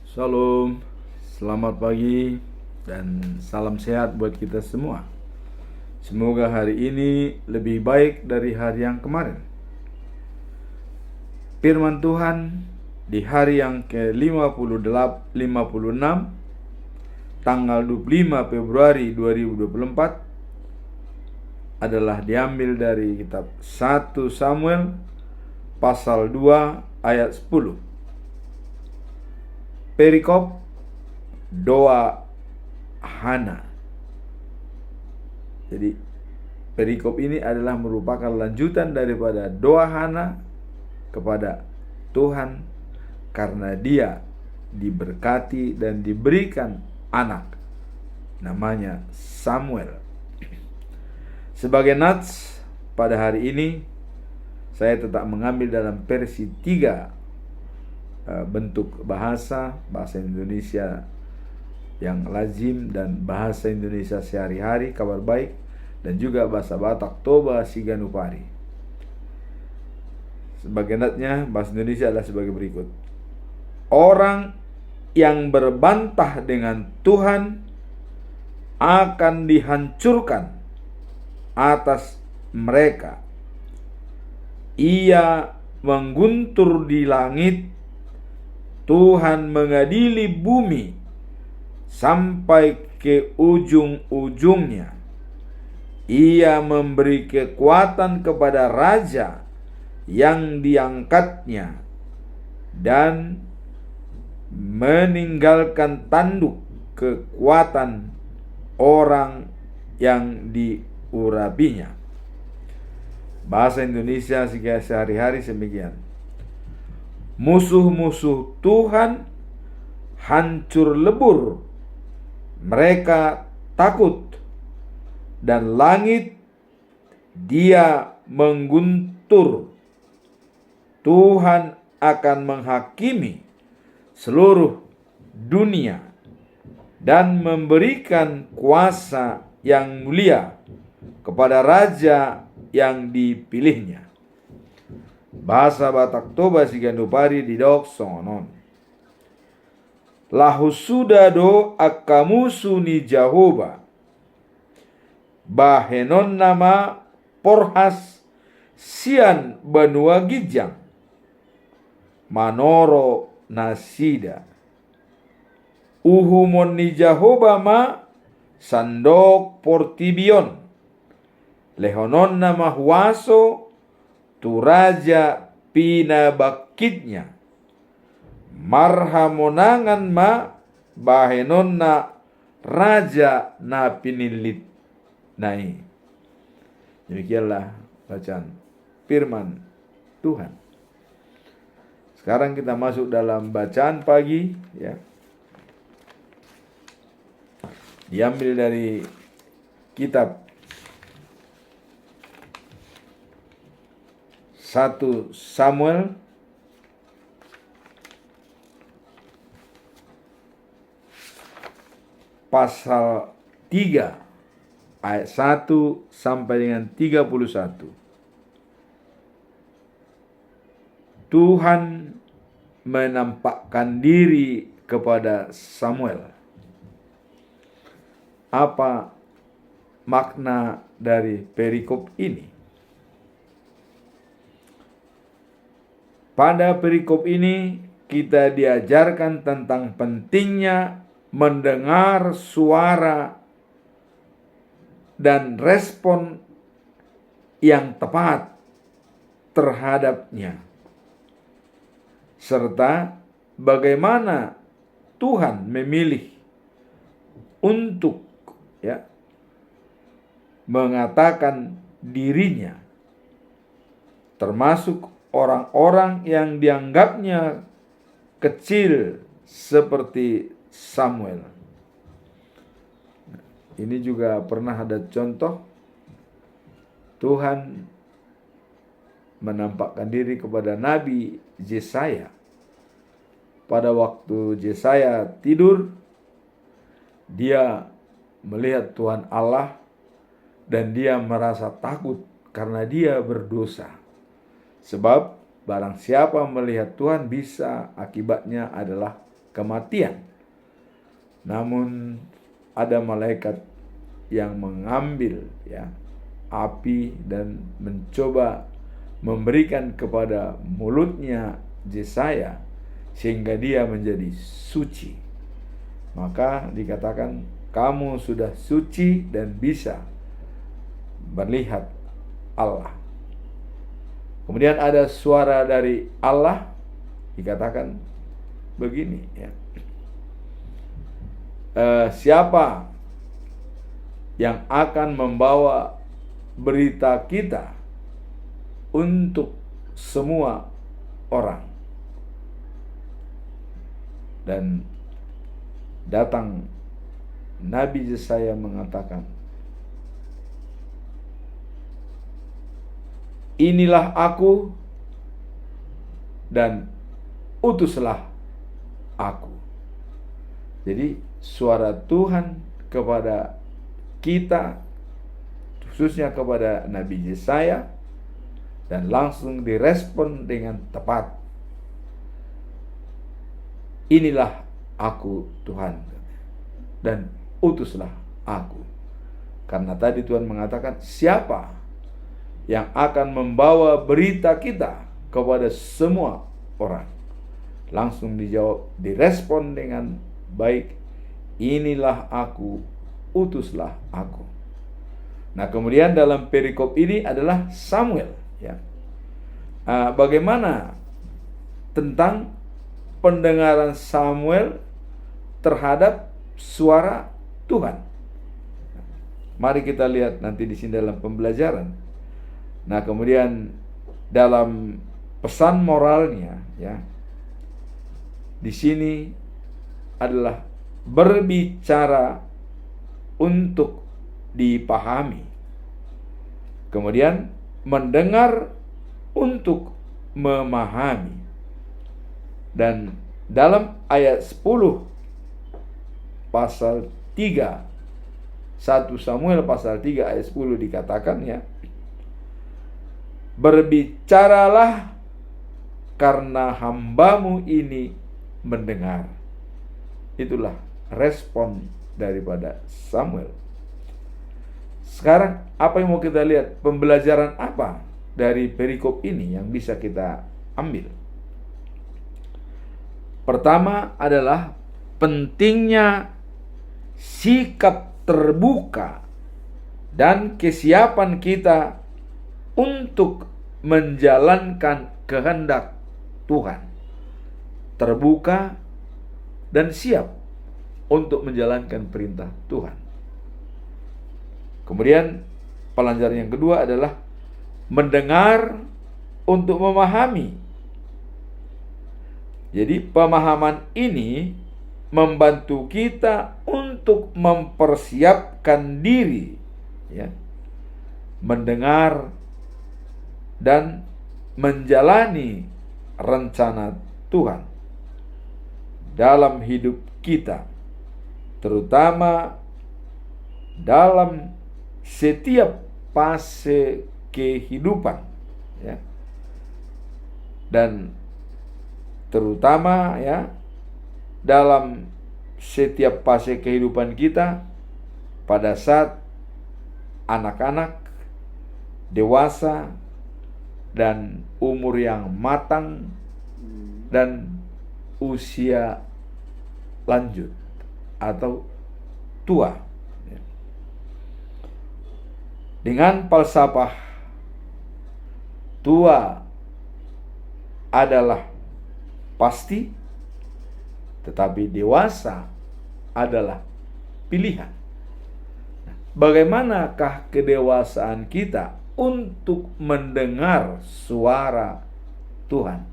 Shalom, selamat pagi dan salam sehat buat kita semua. Semoga hari ini lebih baik dari hari yang kemarin. Firman Tuhan di hari yang ke-56 tanggal 25 Februari 2024 adalah diambil dari kitab 1 Samuel pasal 2 ayat 10. Perikop doa Hana. Jadi perikop ini adalah merupakan lanjutan daripada doa Hana kepada Tuhan karena dia diberkati dan diberikan anak namanya Samuel. Sebagai nats pada hari ini saya tetap mengambil dalam versi 3 bentuk bahasa Indonesia yang lazim dan bahasa Indonesia sehari-hari, kabar baik, dan juga bahasa Batak Toba Siganupari. Sebagai natnya bahasa Indonesia adalah sebagai berikut. Orang yang berbantah dengan Tuhan akan dihancurkan atas mereka. Ia mengguntur di langit, Tuhan mengadili bumi sampai ke ujung-ujungnya. Ia memberi kekuatan kepada raja yang diangkatnya dan meninggalkan tanduk kekuatan orang yang diurapinya. Bahasa Indonesia sehari-hari semikian. Musuh-musuh Tuhan hancur lebur, mereka takut, dan langit dia mengguntur. Tuhan akan menghakimi seluruh dunia dan memberikan kuasa yang mulia kepada raja yang dipilihnya. Bahasa Batak Toba Siganupari di dok sonon. Lahu sudado akamusu ni Jahoba. Bahenon nama porhas sian benua gijang. Manoro nasida. Uhumon ni Jahoba ma sandok portibion. Lehonon nama huaso tu raja pina bakitnya. Marhamonangan ma bahenon na raja na pinilit nai. Demikianlah bacaan firman Tuhan. Sekarang kita masuk dalam bacaan pagi, ya. Diambil dari kitab 1 Samuel pasal 3 ayat 1 sampai dengan 31. Tuhan menampakkan diri kepada Samuel. Apa makna dari perikop ini? Pada perikop ini kita diajarkan tentang pentingnya mendengar suara dan respon yang tepat terhadapnya, serta bagaimana Tuhan memilih untuk mengatakan dirinya, termasuk orang-orang yang dianggapnya kecil seperti Samuel. Ini juga pernah ada contoh Tuhan menampakkan diri kepada Nabi Yesaya. Pada waktu Yesaya tidur, dia melihat Tuhan Allah dan dia merasa takut karena dia berdosa. Sebab barang siapa melihat Tuhan bisa akibatnya adalah kematian. Namun ada malaikat yang mengambil api dan mencoba memberikan kepada mulutnya Yesaya sehingga dia menjadi suci. Maka dikatakan kamu sudah suci dan bisa melihat Allah. Kemudian ada suara dari Allah, dikatakan begini siapa yang akan membawa berita kita untuk semua orang? Dan datang Nabi Yesaya mengatakan, inilah aku dan utuslah aku. Jadi suara Tuhan kepada kita, khususnya kepada Nabi Yesaya, dan langsung direspon dengan tepat. Inilah aku Tuhan dan utuslah aku. Karena tadi Tuhan mengatakan, siapa yang akan membawa berita kita kepada semua orang? Langsung dijawab, direspon dengan baik, inilah aku, utuslah aku. Nah, kemudian dalam perikop ini adalah Samuel. Bagaimana tentang pendengaran Samuel terhadap suara Tuhan? Mari kita lihat nanti di sini dalam pembelajaran. Nah, kemudian dalam pesan moralnya di sini adalah berbicara untuk dipahami. Kemudian mendengar untuk memahami. Dan dalam ayat 10 pasal 3, 1 Samuel pasal 3 ayat 10 dikatakan berbicaralah karena hambamu ini mendengar. Itulah respon daripada Samuel. Sekarang apa yang mau kita lihat? Pembelajaran apa dari perikop ini yang bisa kita ambil? Pertama adalah pentingnya sikap terbuka dan kesiapan kita untuk menjalankan kehendak Tuhan. Terbuka dan siap untuk menjalankan perintah Tuhan. Kemudian pelajaran yang kedua adalah mendengar untuk memahami. Jadi pemahaman ini membantu kita untuk mempersiapkan diri mendengar dan menjalani rencana Tuhan dalam hidup kita, terutama dalam setiap fase kehidupan dan terutama dalam setiap fase kehidupan kita pada saat anak-anak, dewasa, dan umur yang matang dan usia lanjut atau tua. Dengan falsafah tua adalah pasti, tetapi dewasa adalah pilihan. Bagaimanakah kedewasaan kita untuk mendengar suara Tuhan?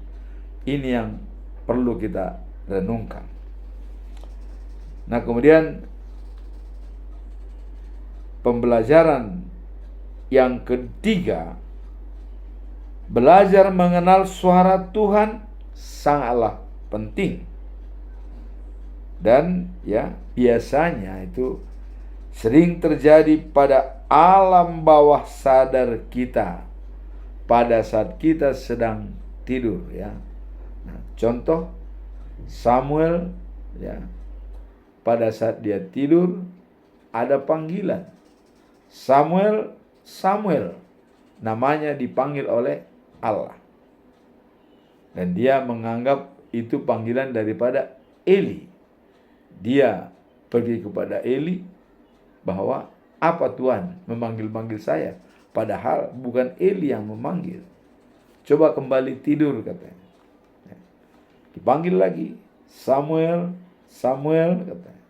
Ini yang perlu kita renungkan. Nah, kemudian pembelajaran yang ketiga, belajar mengenal suara Tuhan sangatlah penting. Dan biasanya itu sering terjadi pada alam bawah sadar kita pada saat kita sedang tidur Nah, contoh Samuel ya, pada saat dia tidur ada panggilan, Samuel, Samuel, namanya dipanggil oleh Allah. Dan dia menganggap itu panggilan daripada Eli. Dia pergi kepada Eli bahwa, apa Tuhan memanggil-manggil saya? Padahal bukan Eli yang memanggil. Coba kembali tidur, katanya. Dipanggil lagi, Samuel, Samuel, katanya.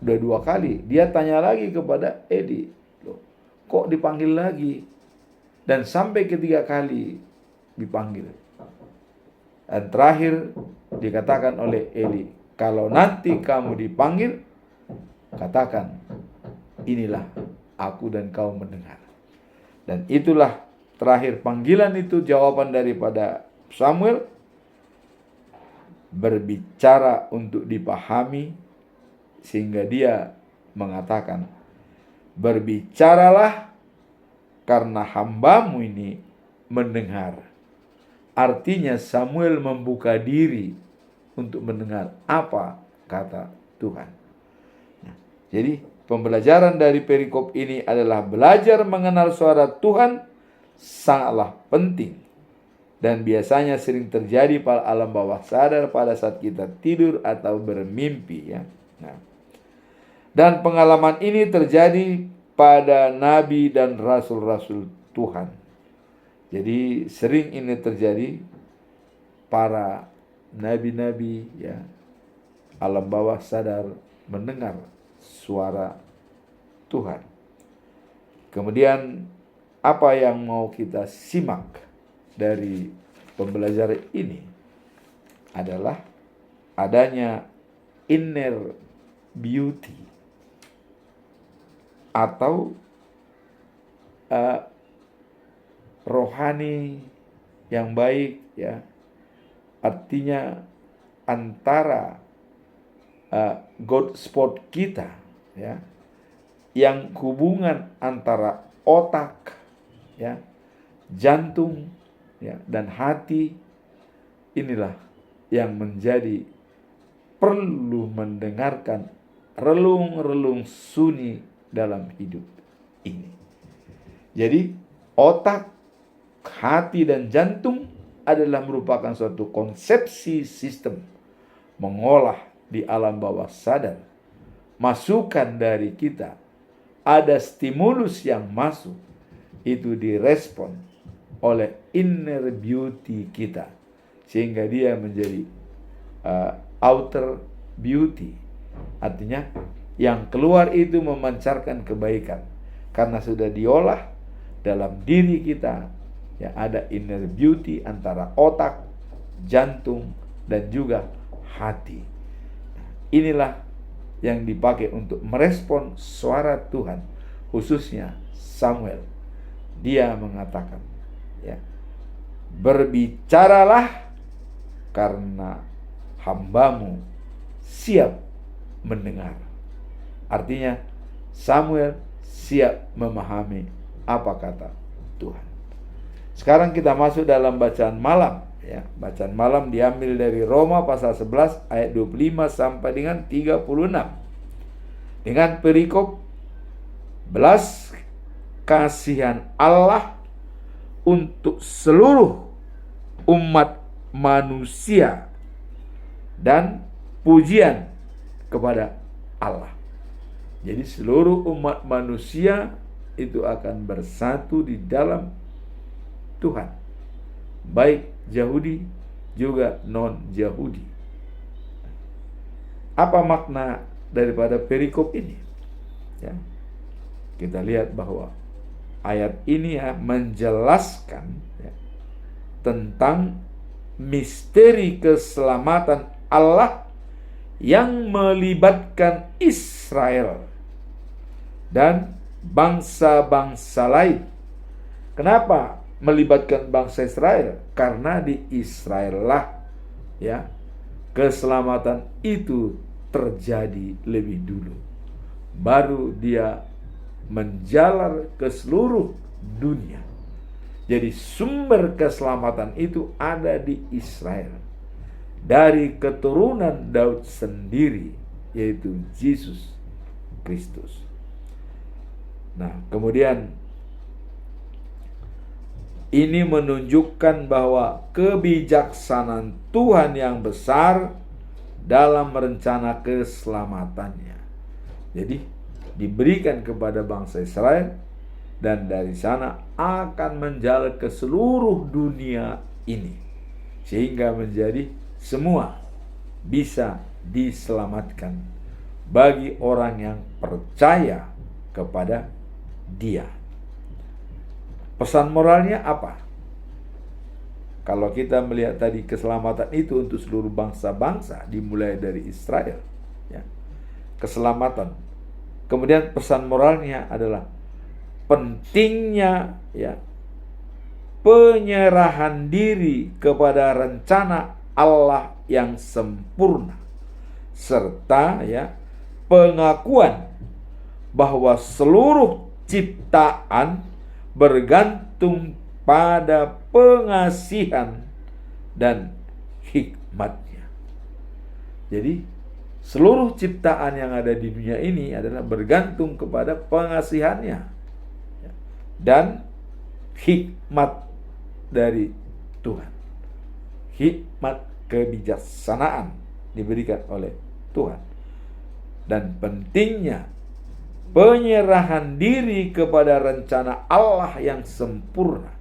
Udah 2 kali. Dia tanya lagi kepada Eli, loh, kok dipanggil lagi? Dan sampai 3 kali dipanggil. Dan terakhir dikatakan oleh Eli, kalau nanti kamu dipanggil, katakan, inilah aku dan kau mendengar. Dan itulah terakhir panggilan itu, jawaban daripada Samuel, berbicara untuk dipahami, sehingga dia mengatakan, berbicaralah karena hambamu ini mendengar. Artinya Samuel membuka diri untuk mendengar apa kata Tuhan. Nah, jadi pembelajaran dari perikop ini adalah belajar mengenal suara Tuhan sangatlah penting. Dan biasanya sering terjadi pada alam bawah sadar pada saat kita tidur atau bermimpi, ya. Nah, dan pengalaman ini terjadi pada nabi dan rasul-rasul Tuhan. Jadi sering ini terjadi para nabi-nabi, ya, alam bawah sadar mendengar suara Tuhan. Kemudian apa yang mau kita simak dari pembelajaran ini adalah adanya inner beauty atau rohani yang baik, ya. Artinya antara God spot kita, ya, yang hubungan antara otak, ya, jantung, ya, dan hati, inilah yang menjadi perlu mendengarkan relung-relung sunyi dalam hidup ini. Jadi otak, hati, dan jantung adalah merupakan suatu konsepsi sistem mengolah di alam bawah sadar. Masukan dari kita, ada stimulus yang masuk, itu direspon oleh inner beauty kita, sehingga dia menjadi outer beauty. Artinya yang keluar itu memancarkan kebaikan, karena sudah diolah dalam diri kita, ya, ada inner beauty antara otak, jantung, dan juga hati. Inilah yang dipakai untuk merespon suara Tuhan, khususnya Samuel. Dia mengatakan, ya, berbicaralah karena hambamu siap mendengar. Artinya Samuel siap memahami apa kata Tuhan. Sekarang kita masuk dalam bacaan malam, ya. Bacaan malam diambil dari Roma pasal 11 ayat 25 sampai dengan 36. Dengan perikop belas kasihan Allah untuk seluruh umat manusia dan pujian kepada Allah. Jadi seluruh umat manusia itu akan bersatu di dalam Tuhan, baik Yahudi juga non-Yahudi. Apa makna daripada perikop ini? Ya, kita lihat bahwa ayat ini, ya, menjelaskan, ya, tentang misteri keselamatan Allah yang melibatkan Israel dan bangsa-bangsa lain. Kenapa melibatkan bangsa Israel? Karena di Israel lah, ya, keselamatan itu terjadi lebih dulu, baru dia menjalar ke seluruh dunia. Jadi sumber keselamatan itu ada di Israel. dari keturunan Daud sendiri, yaitu Yesus Kristus. Nah, kemudian ini menunjukkan bahwa kebijaksanaan Tuhan yang besar dalam merencana keselamatannya. Jadi diberikan kepada bangsa Israel, dan dari sana akan menjalar ke seluruh dunia ini, sehingga menjadi semua bisa diselamatkan bagi orang yang percaya kepada Dia. Pesan moralnya apa? Kalau kita melihat tadi keselamatan itu untuk seluruh bangsa-bangsa, dimulai dari Israel, ya, keselamatan. Kemudian pesan moralnya adalah pentingnya, ya, penyerahan diri kepada rencana Allah yang sempurna, serta, ya, pengakuan bahwa seluruh ciptaan bergantung pada pengasihan dan hikmatnya. Jadi seluruh ciptaan yang ada di dunia ini adalah bergantung kepada pengasihannya dan hikmat dari Tuhan. Hikmat kebijaksanaan diberikan oleh Tuhan. Dan pentingnya penyerahan diri kepada rencana Allah yang sempurna.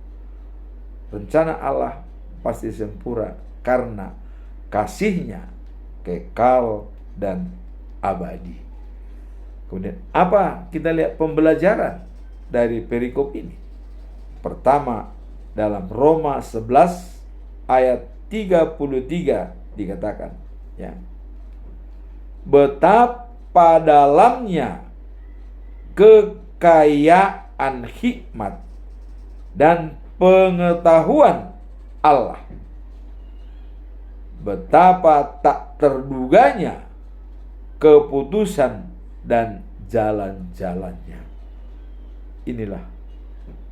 Rencana Allah pasti sempurna karena kasih-Nya kekal dan abadi. Kemudian apa kita lihat pembelajaran dari perikop ini? Pertama, dalam Roma 11 ayat 33 dikatakan, ya, betapa dalamnya kekayaan hikmat dan pengetahuan Allah, betapa tak terduganya keputusan dan jalan-jalannya. Inilah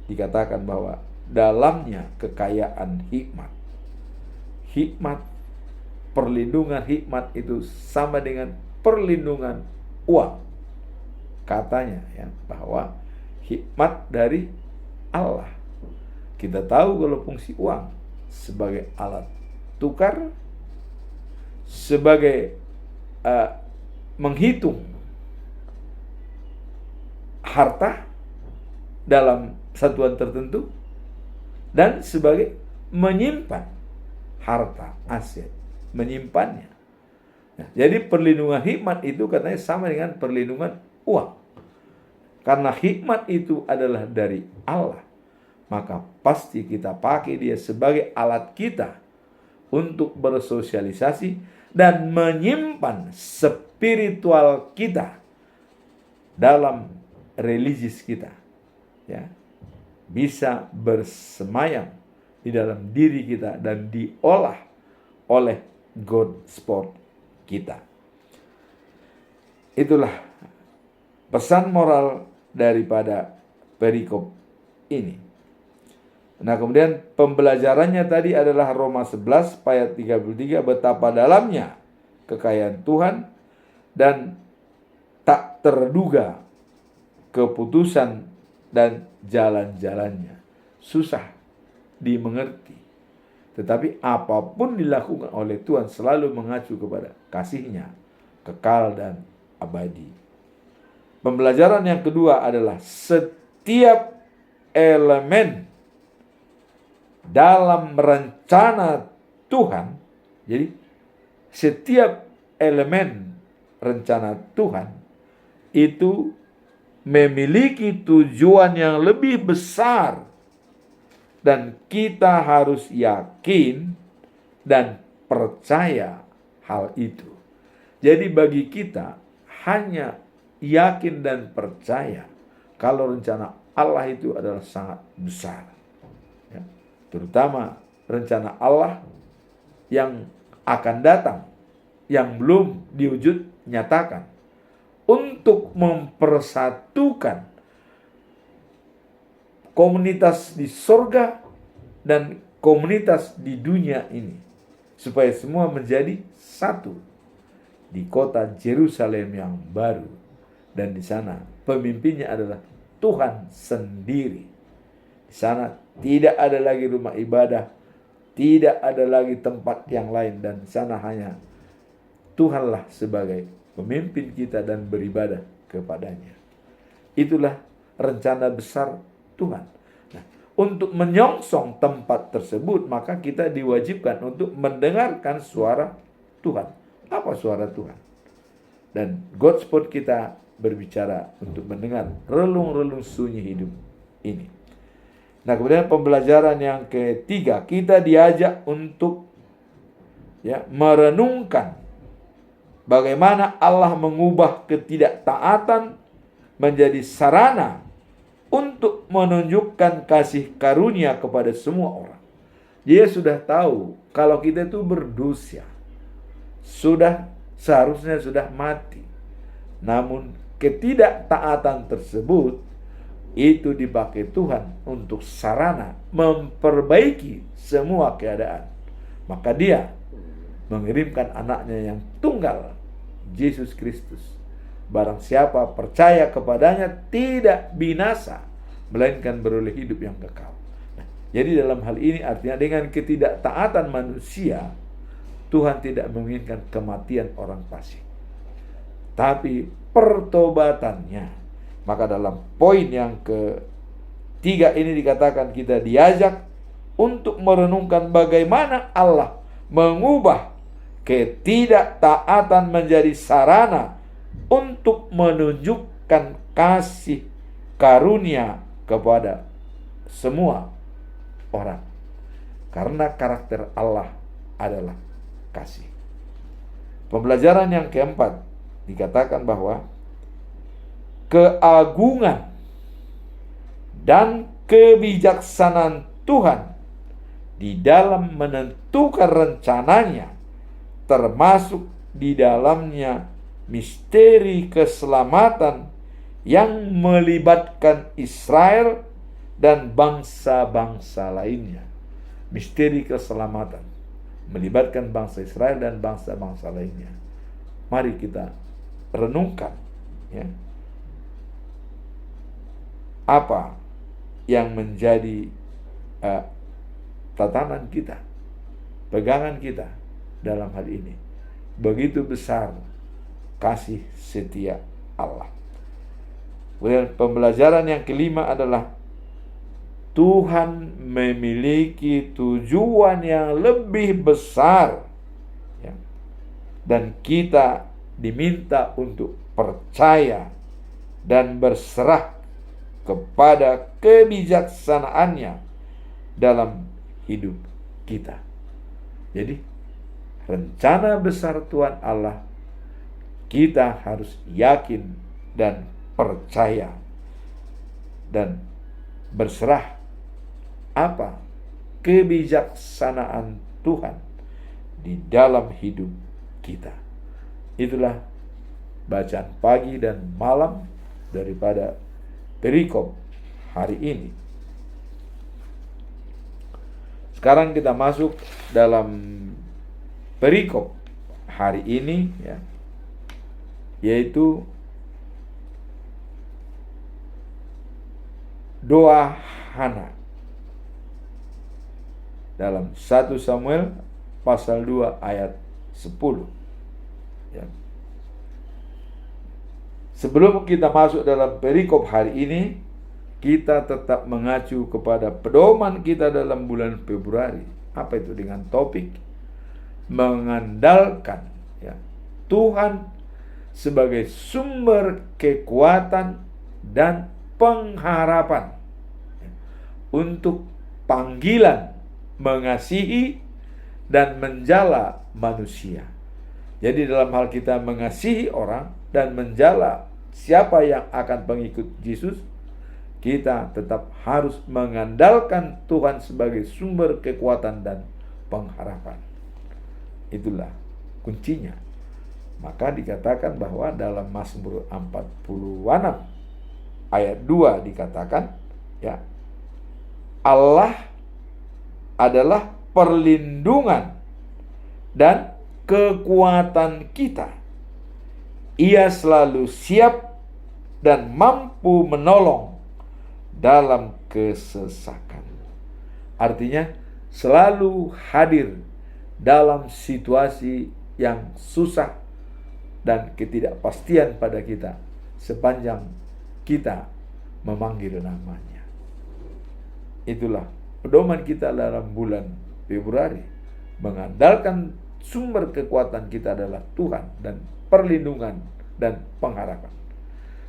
dikatakan bahwa dalamnya kekayaan hikmat. Hikmat, perlindungan hikmat itu sama dengan perlindungan uang. Katanya, ya, bahwa hikmat dari Allah. Kita tahu kalau fungsi uang sebagai alat tukar, sebagai menghitung harta dalam satuan tertentu, dan sebagai menyimpan harta, aset, menyimpannya. Nah, jadi perlindungan hikmat itu katanya sama dengan perlindungan uang. Karena hikmat itu adalah dari Allah, maka pasti kita pakai dia sebagai alat kita untuk bersosialisasi dan menyimpan spiritual kita dalam religius kita, ya, bisa bersemayam di dalam diri kita dan diolah oleh God Sport kita. Itulah pesan moral daripada perikop ini. Nah, kemudian pembelajarannya tadi adalah Roma 11 ayat 33, betapa dalamnya kekayaan Tuhan dan tak terduga keputusan dan jalan-jalannya. Susah dimengerti. Tetapi apapun dilakukan oleh Tuhan selalu mengacu kepada kasih-Nya kekal dan abadi. Pembelajaran yang kedua adalah setiap elemen dalam rencana Tuhan. Jadi setiap elemen rencana Tuhan itu memiliki tujuan yang lebih besar, dan kita harus yakin dan percaya hal itu. Jadi bagi kita hanya yakin dan percaya kalau rencana Allah itu adalah sangat besar, ya. Terutama rencana Allah yang akan datang, yang belum diwujud nyatakan, untuk mempersatukan komunitas di sorga dan komunitas di dunia ini, supaya semua menjadi satu di kota Yerusalem yang baru, dan di sana pemimpinnya adalah Tuhan sendiri. Di sana tidak ada lagi rumah ibadah, tidak ada lagi tempat yang lain, dan di sana hanya Tuhanlah sebagai pemimpin kita dan beribadah kepadanya. Itulah rencana besar Tuhan. Nah, untuk menyongsong tempat tersebut, maka kita diwajibkan untuk mendengarkan suara Tuhan. Apa suara Tuhan? Dan Godspot kita berbicara untuk mendengar relung-relung sunyi hidup ini. Nah, kemudian pembelajaran yang ketiga, kita diajak untuk merenungkan bagaimana Allah mengubah ketidaktaatan menjadi sarana untuk menunjukkan kasih karunia kepada semua orang. Dia sudah tahu kalau kita itu berdosa, seharusnya sudah mati. Namun ketidaktaatan tersebut itu dipakai Tuhan untuk sarana memperbaiki semua keadaan. Maka dia mengirimkan anaknya yang tunggal, Yesus Kristus. Barang siapa percaya kepadanya tidak binasa, melainkan beroleh hidup yang kekal. Nah, jadi dalam hal ini artinya dengan ketidaktaatan manusia, Tuhan tidak menginginkan kematian orang fasik, tapi pertobatannya. Maka dalam poin yang ketiga ini dikatakan kita diajak untuk merenungkan bagaimana Allah mengubah ketidaktaatan menjadi sarana untuk menunjukkan kasih karunia kepada semua orang. Karena karakter Allah adalah kasih. Pembelajaran yang keempat dikatakan bahwa keagungan dan kebijaksanaan Tuhan di dalam menentukan rencananya, termasuk di dalamnya misteri keselamatan yang melibatkan Israel dan bangsa-bangsa lainnya. Misteri keselamatan melibatkan bangsa Israel dan bangsa-bangsa lainnya. Mari kita renungkan apa yang menjadi tatanan kita, pegangan kita dalam hal ini. Begitu besar kasih setia Allah. Kemudian pembelajaran yang kelima adalah Tuhan memiliki tujuan yang lebih besar, dan kita diminta untuk percaya dan berserah kepada kebijaksanaannya dalam hidup kita. Jadi rencana besar Tuhan Allah, kita harus yakin dan percaya dan berserah apa kebijaksanaan Tuhan di dalam hidup kita. Itulah bacaan pagi dan malam daripada perikop hari ini. Sekarang kita masuk dalam perikop hari ini, yaitu doa Hana dalam 1 Samuel pasal 2 ayat 10. Sebelum kita masuk dalam perikop hari ini, kita tetap mengacu kepada pedoman kita dalam bulan Februari. Apa itu? Dengan topik mengandalkan Tuhan sebagai sumber kekuatan dan pengharapan untuk panggilan mengasihi dan menjala manusia. Jadi dalam hal kita mengasihi orang dan menjala siapa yang akan pengikut Yesus, kita tetap harus mengandalkan Tuhan sebagai sumber kekuatan dan pengharapan. Itulah kuncinya. Maka dikatakan bahwa dalam Mazmur 46 ayat 2 dikatakan, Allah adalah perlindungan dan kekuatan kita. Ia selalu siap dan mampu menolong dalam kesesakan. Artinya selalu hadir dalam situasi yang susah dan ketidakpastian pada kita sepanjang kita memanggil namanya. Itulah pedoman kita dalam bulan Februari. Mengandalkan sumber kekuatan kita adalah Tuhan dan perlindungan dan pengharapan.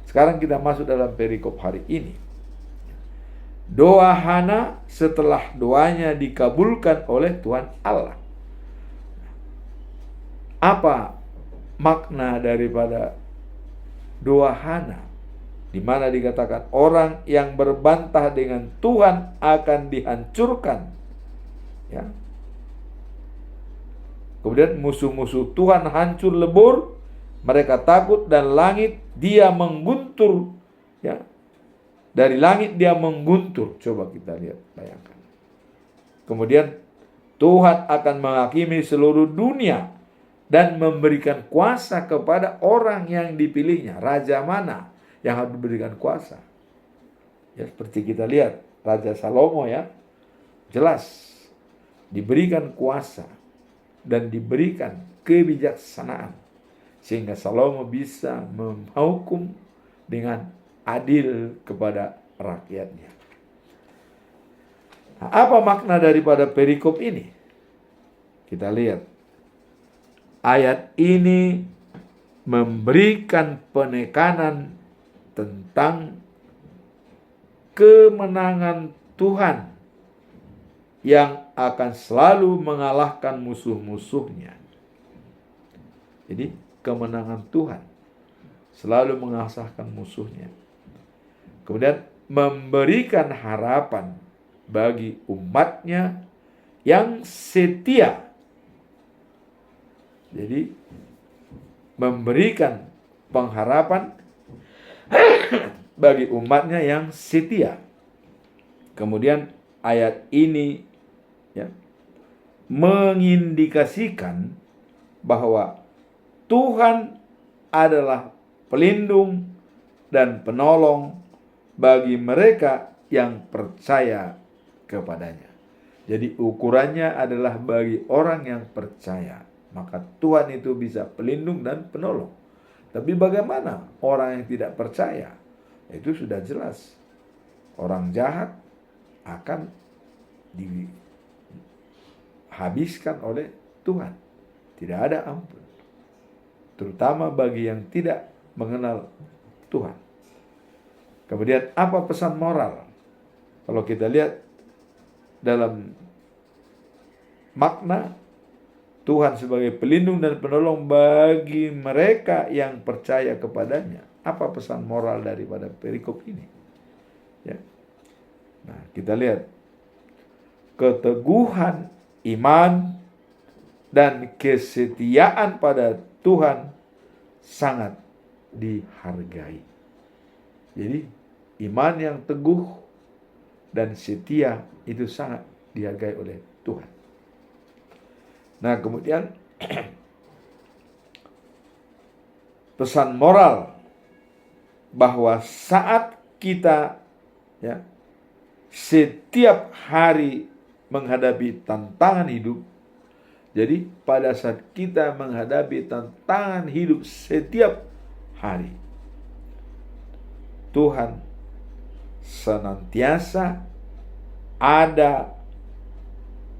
Sekarang kita masuk dalam perikop hari ini. Doa Hana setelah doanya dikabulkan oleh Tuhan Allah. Apa makna daripada doa Hana? Di mana dikatakan orang yang berbantah dengan Tuhan akan dihancurkan. Ya. Kemudian musuh-musuh Tuhan hancur lebur, mereka takut dan langit dia mengguntur. Ya. Dari langit dia mengguntur. Coba kita lihat, bayangkan. Kemudian Tuhan akan menghakimi seluruh dunia dan memberikan kuasa kepada orang yang dipilihnya. Raja mana yang harus diberikan kuasa? Ya, seperti kita lihat Raja Salomo, ya, jelas diberikan kuasa dan diberikan kebijaksanaan sehingga Salomo bisa menghukum dengan adil kepada rakyatnya. Nah, apa makna daripada perikop ini? Kita lihat. Ayat ini memberikan penekanan tentang kemenangan Tuhan yang akan selalu mengalahkan musuh-musuhnya. Jadi kemenangan Tuhan selalu mengalahkan musuhnya. Kemudian memberikan harapan bagi umatnya yang setia. Jadi memberikan pengharapan bagi umatnya yang setia. Kemudian ayat ini, ya, mengindikasikan bahwa Tuhan adalah pelindung dan penolong bagi mereka yang percaya kepadanya. Jadi ukurannya adalah bagi orang yang percaya. Maka Tuhan itu bisa pelindung dan penolong. Tapi bagaimana orang yang tidak percaya? Itu sudah jelas. Orang jahat akan dihabiskan oleh Tuhan. Tidak ada ampun. Terutama bagi yang tidak mengenal Tuhan. Kemudian apa pesan moral? Kalau kita lihat dalam makna Tuhan sebagai pelindung dan penolong bagi mereka yang percaya kepadanya. Apa pesan moral daripada perikop ini? Ya. Nah, kita lihat keteguhan iman dan kesetiaan pada Tuhan sangat dihargai. Jadi iman yang teguh dan setia itu sangat dihargai oleh Tuhan. Nah, kemudian pesan moral bahwa saat kita, ya, setiap hari menghadapi tantangan hidup. Jadi pada saat kita menghadapi tantangan hidup setiap hari, Tuhan senantiasa ada,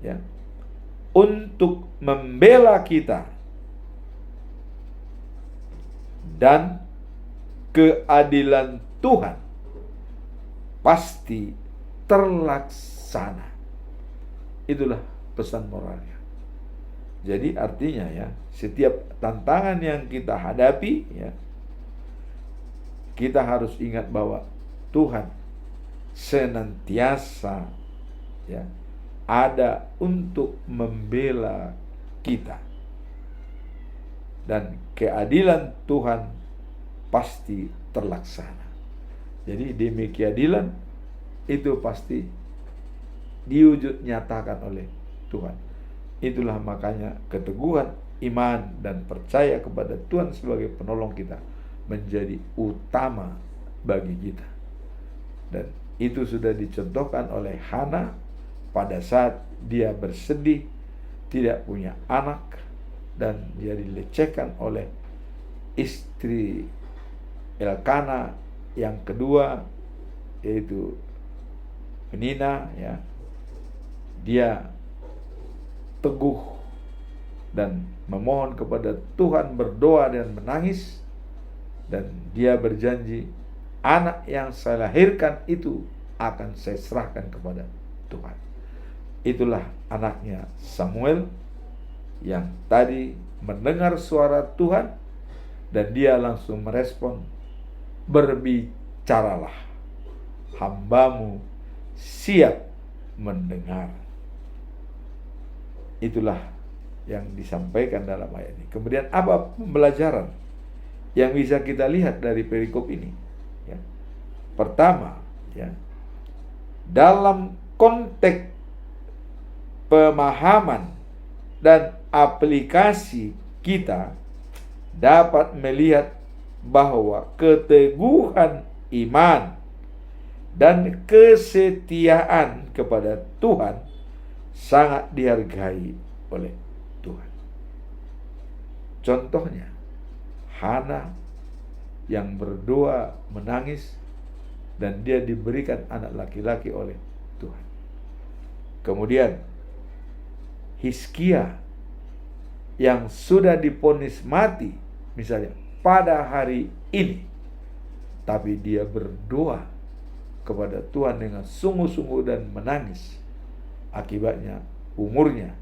ya, untuk membela kita dan keadilan Tuhan pasti terlaksana. Itulah pesan moralnya. Jadi artinya, ya, setiap tantangan yang kita hadapi, ya, kita harus ingat bahwa Tuhan senantiasa, ya, ada untuk membela kita. Dan keadilan Tuhan pasti terlaksana. Jadi demi keadilan itu pasti diwujud nyatakan oleh Tuhan. Itulah makanya keteguhan iman dan percaya kepada Tuhan sebagai penolong kita menjadi utama bagi kita. Dan itu sudah dicontohkan oleh Hana pada saat dia bersedih tidak punya anak dan dia dilecehkan oleh istri Elkana yang kedua, yaitu Penina, ya. Dia teguh dan memohon kepada Tuhan, berdoa dan menangis, dan dia berjanji, anak yang saya lahirkan itu akan saya serahkan kepada Tuhan. Itulah anaknya Samuel yang tadi mendengar suara Tuhan dan dia langsung merespon, berbicaralah, hambamu siap mendengar. Itulah yang disampaikan dalam ayat ini. Kemudian apa pembelajaran yang bisa kita lihat dari perikop ini? Ya. Pertama, ya, dalam konteks pemahaman dan aplikasi kita dapat melihat bahwa keteguhan iman dan kesetiaan kepada Tuhan sangat dihargai oleh Tuhan. Contohnya, Hana yang berdoa menangis dan dia diberikan anak laki-laki oleh Tuhan. Kemudian Hizkia yang sudah divonis mati misalnya pada hari ini, tapi dia berdoa kepada Tuhan dengan sungguh-sungguh dan menangis. Akibatnya umurnya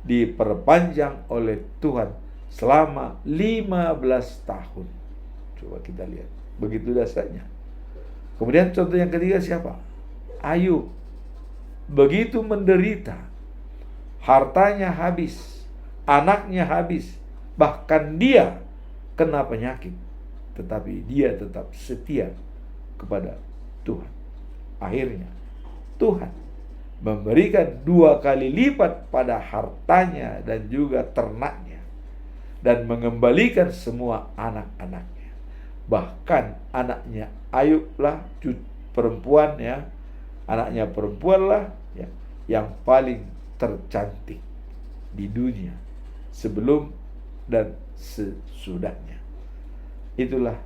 diperpanjang oleh Tuhan selama 15 tahun. Coba kita lihat, begitu dahsyatnya. Kemudian contoh yang ketiga siapa? Ayub. Begitu menderita, hartanya habis, anaknya habis, bahkan dia kena penyakit, tetapi dia tetap setia kepada Tuhan. Akhirnya Tuhan memberikan 2 kali lipat pada hartanya dan juga ternaknya, dan mengembalikan semua anak-anaknya. Bahkan anaknya Ayub lah perempuan, ya, anaknya perempuan lah, ya, yang paling tercantik di dunia sebelum dan sesudahnya. Itulah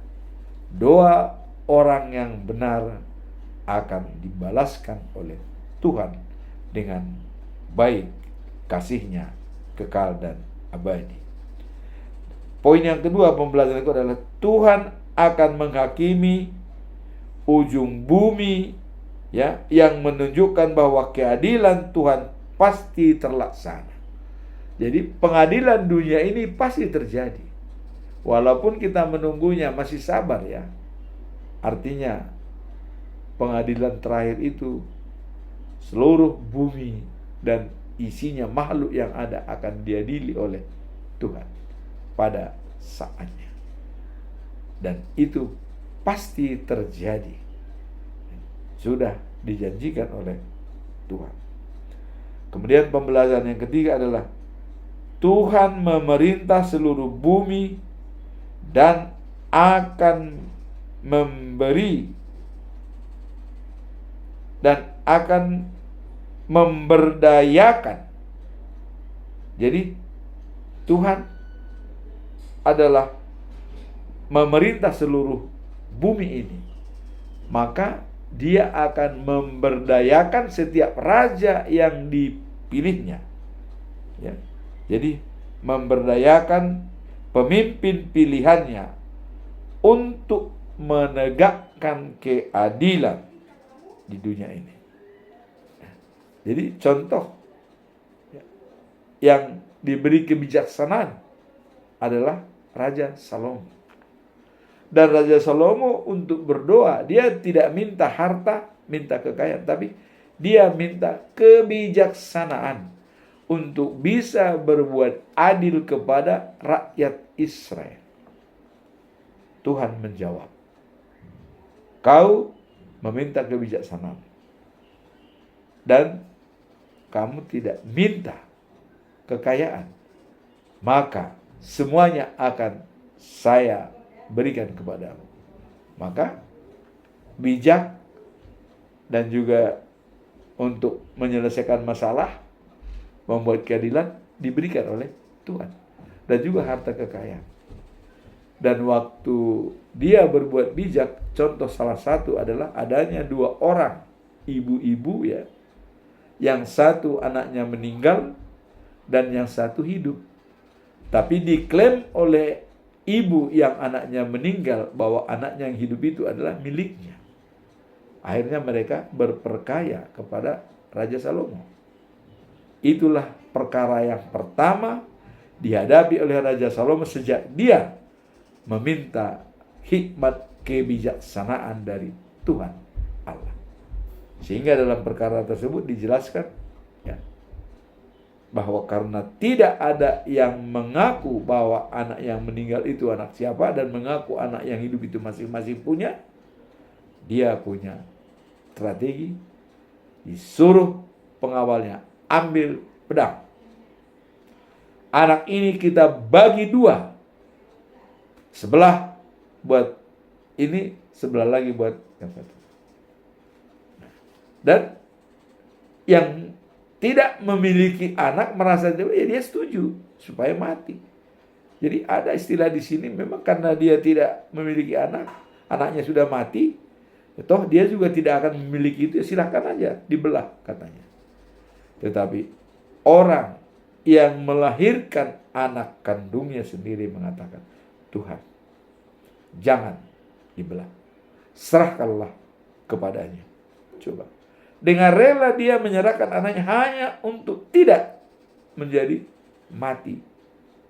doa orang yang benar akan dibalaskan oleh Tuhan dengan baik, kasih-Nya kekal dan abadi. Poin yang kedua pembelajaran itu adalah Tuhan akan menghakimi ujung bumi, ya, yang menunjukkan bahwa keadilan Tuhan pasti terlaksana. Jadi pengadilan dunia ini pasti terjadi. Walaupun kita menunggunya masih sabar, ya. Artinya pengadilan terakhir itu seluruh bumi dan isinya makhluk yang ada akan diadili oleh Tuhan pada saatnya. Dan itu pasti terjadi. Sudah dijanjikan oleh Tuhan. Kemudian pembelajaran yang ketiga adalah Tuhan memerintah seluruh bumi dan akan memberi dan akan memberdayakan. Jadi Tuhan adalah memerintah seluruh bumi ini, maka Dia akan memberdayakan setiap raja yang dipilihnya, ya. Jadi memberdayakan pemimpin pilihannya untuk menegakkan keadilan di dunia ini. Jadi contoh yang diberi kebijaksanaan adalah Raja Salomo. Dan Raja Salomo untuk berdoa, dia tidak minta harta, minta kekayaan, tapi dia minta kebijaksanaan untuk bisa berbuat adil kepada rakyat Israel. Tuhan menjawab, kau meminta kebijaksanaan dan kamu tidak minta kekayaan, maka semuanya akan saya berikan kepadamu. Maka bijak dan juga untuk menyelesaikan masalah, membuat keadilan diberikan oleh Tuhan. Dan juga harta kekayaan. Dan waktu dia berbuat bijak, contoh salah satu adalah adanya 2 orang ibu-ibu ya, yang satu anaknya meninggal dan yang satu hidup. Tapi diklaim oleh ibu yang anaknya meninggal bahwa anaknya yang hidup itu adalah miliknya. Akhirnya mereka berperkaya kepada Raja Salomo. Itulah perkara yang pertama dihadapi oleh Raja Salomo sejak dia meminta hikmat kebijaksanaan dari Tuhan Allah. Sehingga dalam perkara tersebut dijelaskan ya, bahwa karena tidak ada yang mengaku bahwa anak yang meninggal itu anak siapa dan mengaku anak yang hidup itu masing-masing punya, dia punya strategi, disuruh pengawalnya ambil pedang. Anak ini kita bagi 2. Sebelah buat ini, sebelah lagi buat yang satu. Dan yang tidak memiliki anak merasa ya dia setuju supaya mati. Jadi ada istilah di sini, memang karena dia tidak memiliki anak, anaknya sudah mati, toh dia juga tidak akan memiliki itu, silahkan aja dibelah katanya. Tetapi orang yang melahirkan anak kandungnya sendiri mengatakan, Tuhan, jangan dibelah, serahkanlah kepadanya. Coba, dengan rela dia menyerahkan anaknya hanya untuk tidak menjadi mati,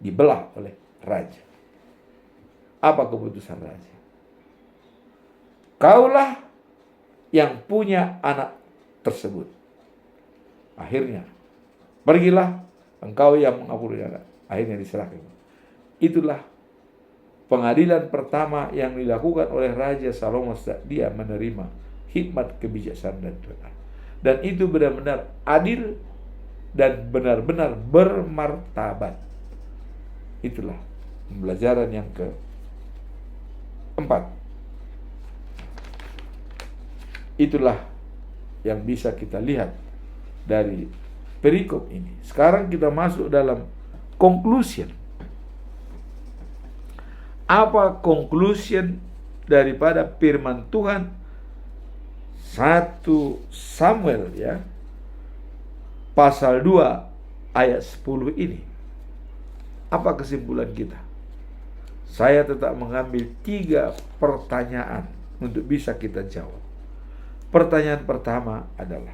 dibelah oleh raja. Apa keputusan raja? Kaulah yang punya anak tersebut. Akhirnya, pergilah engkau yang mengampuni anak. Akhirnya diserahkan. Itulah pengadilan pertama yang dilakukan oleh Raja Salomo saat dia menerima hikmat kebijaksanaan Tuhan. Dan itu benar-benar adil dan benar-benar bermartabat. Itulah pembelajaran yang keempat. Itulah yang bisa kita lihat dari perikop ini. Sekarang kita masuk dalam conclusion. Apa conclusion daripada firman Tuhan 1 Samuel ya, pasal 2 ayat 10 ini? Apa kesimpulan kita? Saya tetap mengambil 3 pertanyaan untuk bisa kita jawab. Pertanyaan pertama adalah,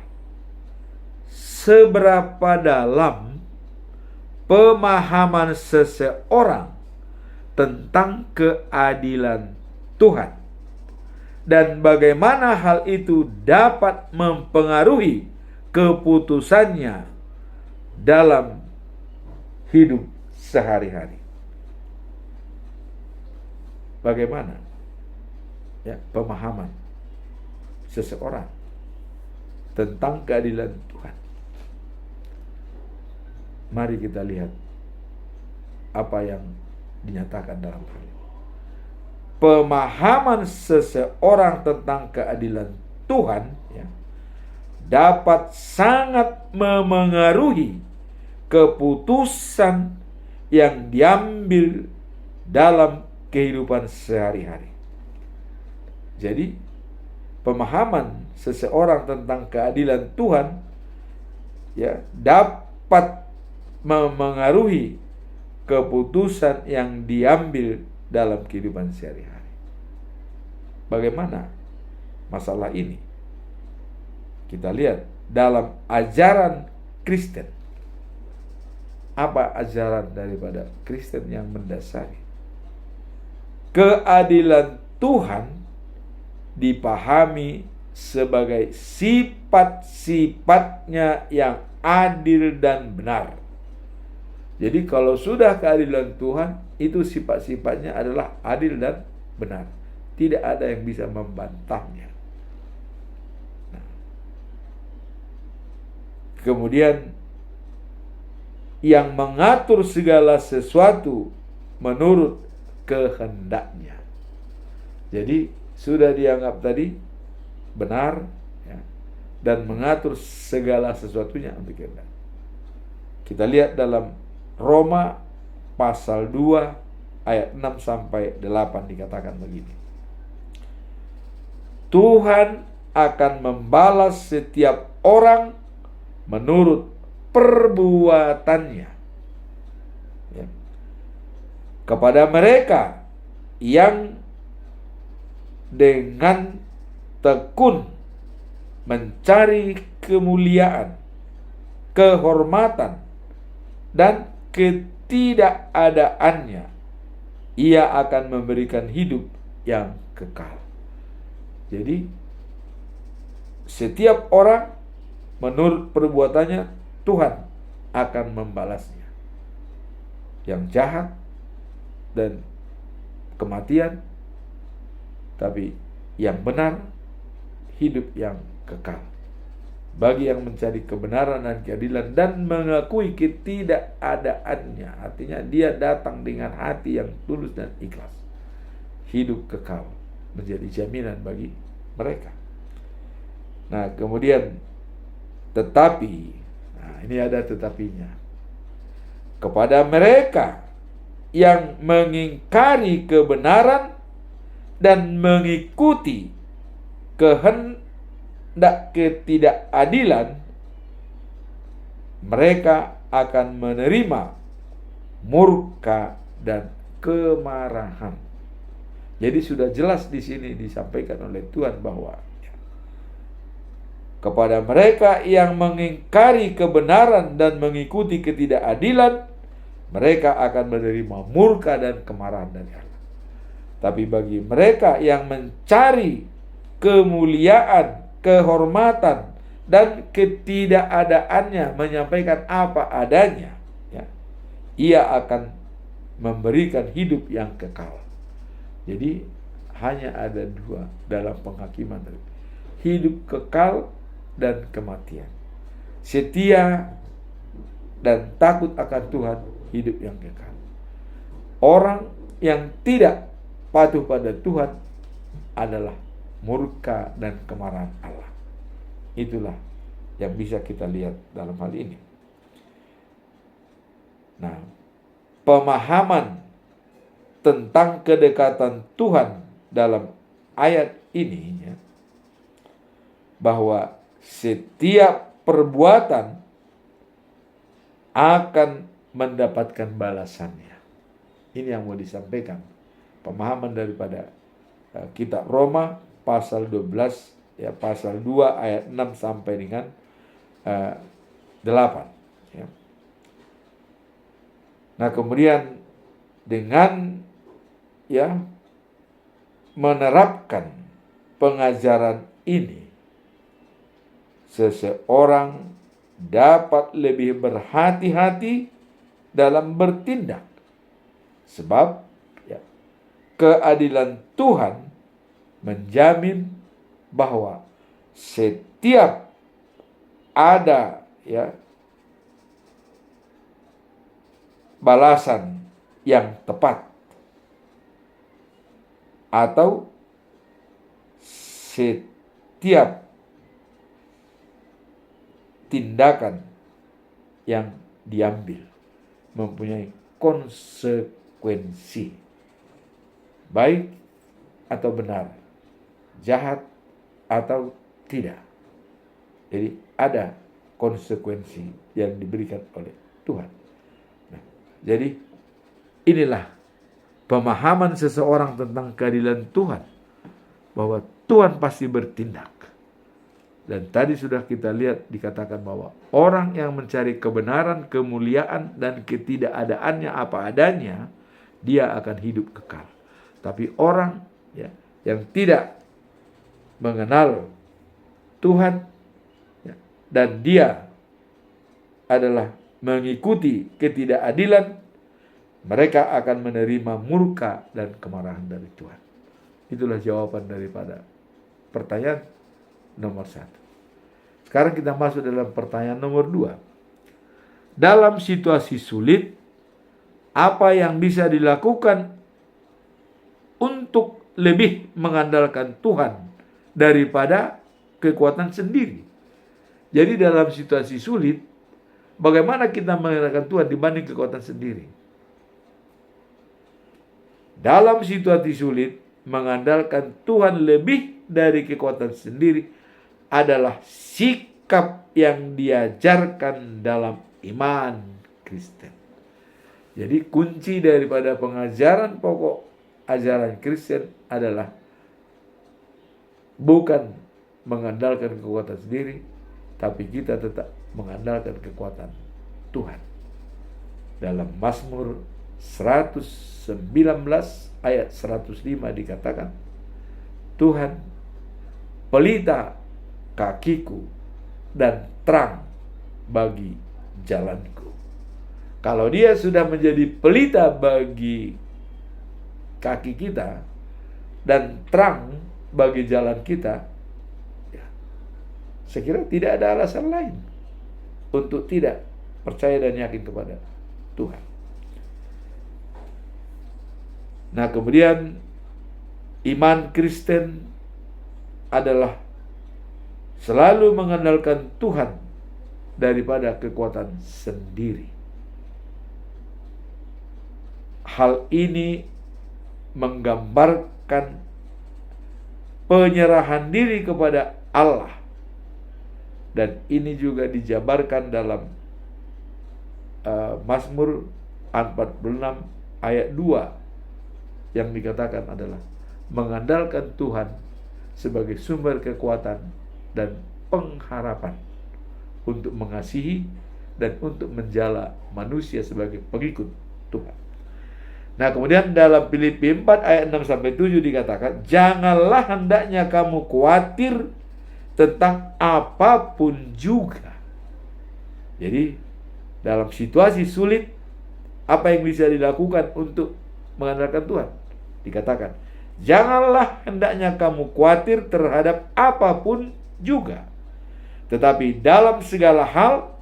seberapa dalam pemahaman seseorang tentang keadilan Tuhan, dan bagaimana hal itu dapat mempengaruhi keputusannya dalam hidup sehari-hari. Bagaimana ya pemahaman seseorang tentang keadilan Tuhan? Mari kita lihat apa yang dinyatakan dalam hal ini. Pemahaman seseorang tentang keadilan Tuhan ya, dapat sangat memengaruhi keputusan yang diambil dalam kehidupan sehari-hari. Jadi pemahaman seseorang tentang keadilan Tuhan ya dapat memengaruhi keputusan yang diambil dalam kehidupan sehari-hari. Bagaimana masalah ini? Kita lihat dalam ajaran Kristen. Apa ajaran daripada Kristen yang mendasari? Keadilan Tuhan dipahami sebagai sifat-sifatnya yang adil dan benar. Jadi kalau sudah keadilan Tuhan, itu sifat-sifatnya adalah adil dan benar. Tidak ada yang bisa membantahnya. Nah, kemudian yang mengatur segala sesuatu menurut kehendaknya. Jadi sudah dianggap tadi benar, ya, dan mengatur segala sesuatunya untuk kehendak. Kita lihat dalam Roma pasal 2 ayat 6 sampai 8 dikatakan begini. Tuhan akan membalas setiap orang menurut perbuatannya. Ya. Kepada mereka yang dengan tekun mencari kemuliaan, kehormatan, dan ketidakadaannya, ia akan memberikan hidup yang kekal. Jadi setiap orang menurut perbuatannya Tuhan akan membalasnya. Yang jahat dan kematian, tapi yang benar hidup yang kekal. Bagi yang mencari kebenaran dan keadilan dan mengakui ketidakadaannya, artinya dia datang dengan hati yang tulus dan ikhlas, hidup kekal menjadi jaminan bagi mereka. Nah, kemudian tetapi, ini ada tetapinya. Kepada mereka yang mengingkari kebenaran dan mengikuti kehendak ketidakadilan, mereka akan menerima murka dan kemarahan. Jadi sudah jelas di sini disampaikan oleh Tuhan bahwa kepada mereka yang mengingkari kebenaran dan mengikuti ketidakadilan, mereka akan menerima murka dan kemarahan dari Allah. Tapi bagi mereka yang mencari kemuliaan, kehormatan, dan ketidakadaannya, menyampaikan apa adanya, ya, ia akan memberikan hidup yang kekal. Jadi hanya ada dua dalam penghakiman tadi: hidup kekal dan kematian. Setia dan takut akan Tuhan, hidup yang kekal. Orang yang tidak patuh pada Tuhan adalah murka dan kemarahan Allah. Itulah yang bisa kita lihat dalam hal ini. Nah, pemahaman tentang kedekatan Tuhan dalam ayat ini, ya, bahwa setiap perbuatan akan mendapatkan balasannya. Ini yang mau disampaikan. Pemahaman daripada kitab Roma pasal 12, ya, pasal 2 ayat 6 sampai dengan 8, ya. Nah, kemudian dengan, ya, menerapkan pengajaran ini, seseorang dapat lebih berhati-hati dalam bertindak, sebab, ya, keadilan Tuhan menjamin bahwa setiap ada, ya, balasan yang tepat atau setiap tindakan yang diambil mempunyai konsekuensi, baik atau benar, jahat atau tidak. Jadi ada konsekuensi yang diberikan oleh Tuhan. Nah, jadi inilah pemahaman seseorang tentang keadilan Tuhan, bahwa Tuhan pasti bertindak. Dan tadi sudah kita lihat dikatakan bahwa orang yang mencari kebenaran, kemuliaan, dan ketidakadaannya apa adanya, dia akan hidup kekal. Tapi orang, ya, yang tidak mengenal Tuhan, ya, dan dia adalah mengikuti ketidakadilan, mereka akan menerima murka dan kemarahan dari Tuhan. Itulah jawaban daripada pertanyaan nomor 1. Sekarang kita masuk dalam pertanyaan nomor 2. dalam situasi sulit, apa yang bisa dilakukan untuk lebih mengandalkan Tuhan daripada kekuatan sendiri. Jadi dalam situasi sulit, bagaimana kita mengandalkan Tuhan dibanding kekuatan sendiri? Dalam situasi sulit, mengandalkan Tuhan lebih dari kekuatan sendiri adalah sikap yang diajarkan dalam iman Kristen. Jadi kunci daripada pengajaran pokok ajaran Kristen adalah bukan mengandalkan kekuatan sendiri, tapi kita tetap mengandalkan kekuatan Tuhan. Dalam Mazmur 119 ayat 105 dikatakan, Tuhan pelita kakiku dan terang bagi jalanku. Kalau dia sudah menjadi pelita bagi kaki kita dan terang bagi jalan kita, ya, saya kira tidak ada alasan lain untuk tidak percaya dan yakin kepada Tuhan. Nah, kemudian iman Kristen adalah selalu mengandalkan Tuhan daripada kekuatan sendiri. Hal ini menggambarkan penyerahan diri kepada Allah, dan ini juga dijabarkan dalam Mazmur 46 ayat 2 yang dikatakan adalah mengandalkan Tuhan sebagai sumber kekuatan dan pengharapan untuk mengasihi dan untuk menjala manusia sebagai pengikut Tuhan. Nah, kemudian dalam Filipi 4 ayat 6-7 dikatakan, janganlah hendaknya kamu khawatir tentang apapun juga. Jadi dalam situasi sulit, apa yang bisa dilakukan untuk mengandalkan Tuhan? Dikatakan, janganlah hendaknya kamu khawatir terhadap apapun juga, tetapi dalam segala hal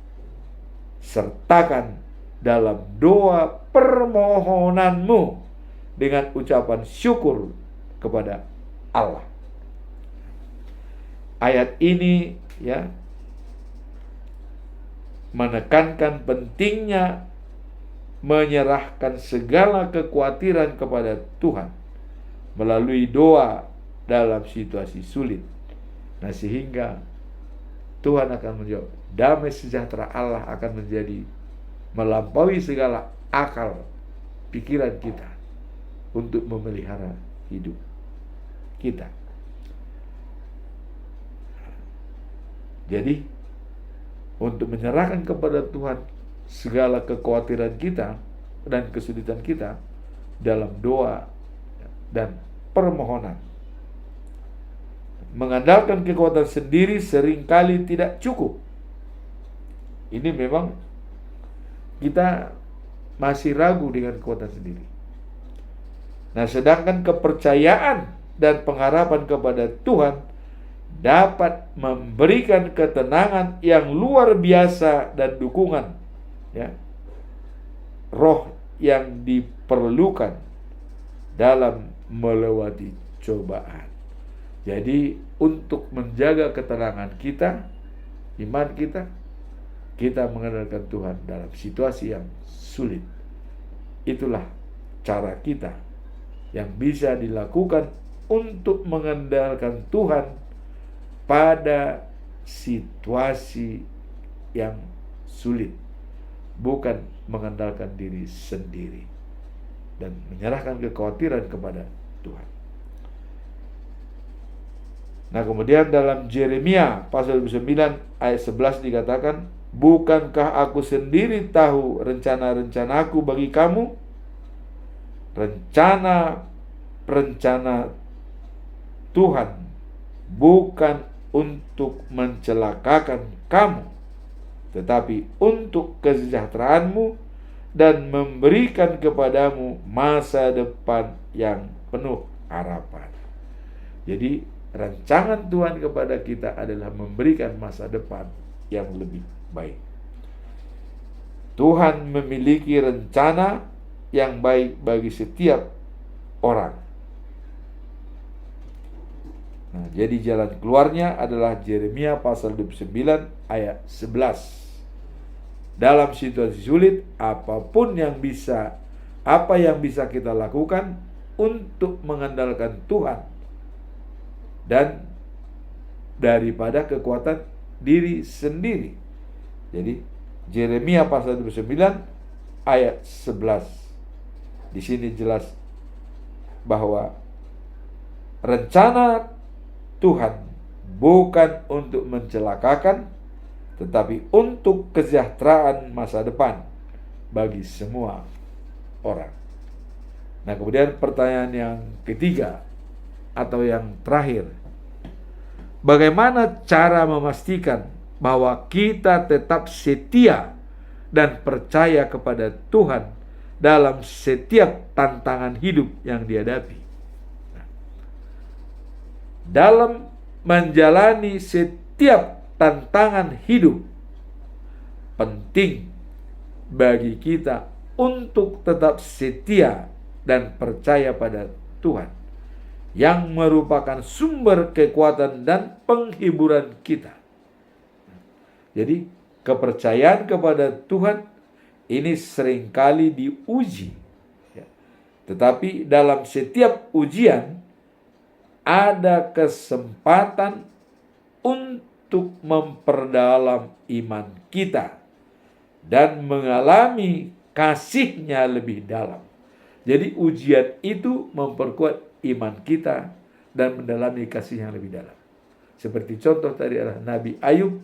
sertakan dalam doa permohonanmu dengan ucapan syukur kepada Allah. Ayat ini ya menekankan pentingnya menyerahkan segala kekhawatiran kepada Tuhan melalui doa dalam situasi sulit. Nah, sehingga Tuhan akan menjawab. Damai sejahtera Allah akan menjadi melampaui segala akal pikiran kita untuk memelihara hidup kita. Jadi untuk menyerahkan kepada Tuhan segala kekhawatiran kita dan kesulitan kita dalam doa dan permohonan. Mengandalkan kekuatan sendiri seringkali tidak cukup. Ini memang kita masih ragu dengan kekuatan sendiri. Nah, sedangkan kepercayaan dan pengharapan kepada Tuhan dapat memberikan ketenangan yang luar biasa dan dukungan ya, roh yang diperlukan dalam melewati cobaan. Jadi untuk menjaga ketenangan kita, iman kita, kita mengandalkan Tuhan dalam situasi yang sulit. Itulah cara kita yang bisa dilakukan untuk mengandalkan Tuhan pada situasi yang sulit, bukan mengandalkan diri sendiri dan menyerahkan kekhawatiran kepada Tuhan. Nah, kemudian dalam Yeremia pasal 9 ayat 11 dikatakan, bukankah aku sendiri tahu rencana-rencanaku bagi kamu? Rencana Tuhan bukan untuk mencelakakan kamu, tetapi untuk kesejahteraanmu dan memberikan kepadamu masa depan yang penuh harapan. Jadi rancangan Tuhan kepada kita adalah memberikan masa depan yang lebih baik. Tuhan memiliki rencana yang baik bagi setiap orang. Nah, jadi jalan keluarnya adalah Yeremia pasal 29 ayat 11. Dalam situasi sulit, apa yang bisa kita lakukan untuk mengandalkan Tuhan dan daripada kekuatan diri sendiri. Jadi Yeremia pasal 29 ayat 11. Di sini jelas bahwa rencana Tuhan bukan untuk mencelakakan, tetapi untuk kesejahteraan masa depan bagi semua orang. Nah, kemudian pertanyaan yang ketiga atau yang terakhir, bagaimana cara memastikan bahwa kita tetap setia dan percaya kepada Tuhan dalam setiap tantangan hidup yang dihadapi? Dalam menjalani setiap tantangan hidup, penting bagi kita untuk tetap setia dan percaya pada Tuhan, yang merupakan sumber kekuatan dan penghiburan kita. Jadi kepercayaan kepada Tuhan ini seringkali diuji, tetapi dalam setiap ujian ada kesempatan untuk memperdalam iman kita dan mengalami kasih-Nya lebih dalam. Jadi ujian itu memperkuat iman kita dan mendalami kasih yang lebih dalam. Seperti contoh tadi adalah Nabi Ayub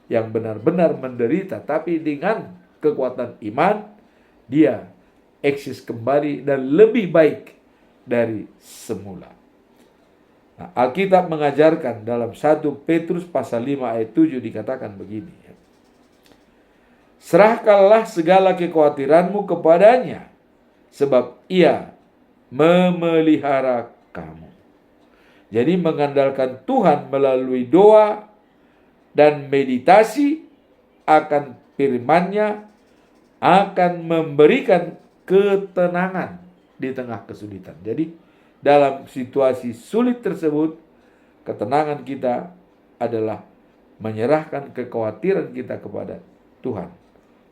yang benar-benar menderita, tapi dengan kekuatan iman dia eksis kembali dan lebih baik dari semula. Nah, Alkitab mengajarkan dalam 1 Petrus pasal 5 ayat 7 dikatakan begini, serahkanlah segala kekhawatiranmu kepadanya, sebab ia memelihara kamu. Jadi mengandalkan Tuhan melalui doa dan meditasi akan firman-Nya akan memberikan ketenangan di tengah kesulitan. Jadi dalam situasi sulit tersebut, ketenangan kita adalah menyerahkan kekhawatiran kita kepada Tuhan,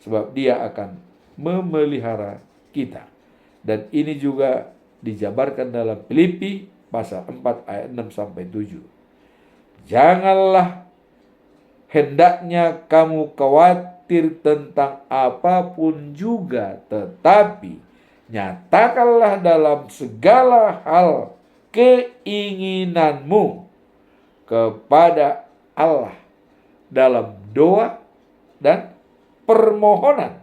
sebab Dia akan memelihara kita. Dan ini juga dijabarkan dalam Filipi pasal 4 ayat 6 sampai 7. Janganlah hendaknya kamu khawatir tentang apapun juga, tetapi nyatakanlah dalam segala hal keinginanmu kepada Allah dalam doa dan permohonan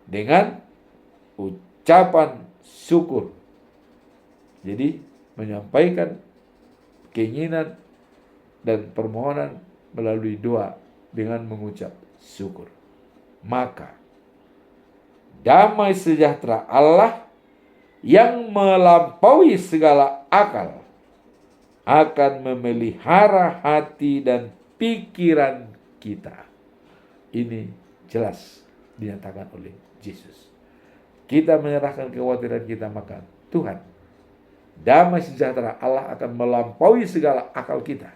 dengan ucapan syukur. Jadi menyampaikan keinginan dan permohonan melalui doa dengan mengucap syukur. Maka damai sejahtera Allah yang melampaui segala akal akan memelihara hati dan pikiran kita. Ini jelas dinyatakan oleh Yesus. Kita menyerahkan kekhawatiran kita, maka Tuhan, damai sejahtera Allah akan melampaui segala akal kita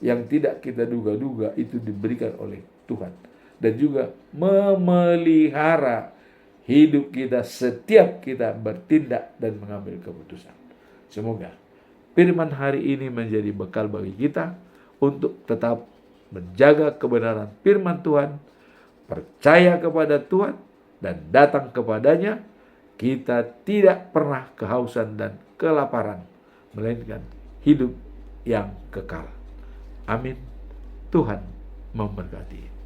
yang tidak kita duga-duga, itu diberikan oleh Tuhan, dan juga memelihara hidup kita setiap kita bertindak dan mengambil keputusan. Semoga firman hari ini menjadi bekal bagi kita untuk tetap menjaga kebenaran firman Tuhan, percaya kepada Tuhan, dan datang kepadanya. Kita tidak pernah kehausan dan kelaparan, melainkan hidup yang kekal. Amin. Tuhan memberkati.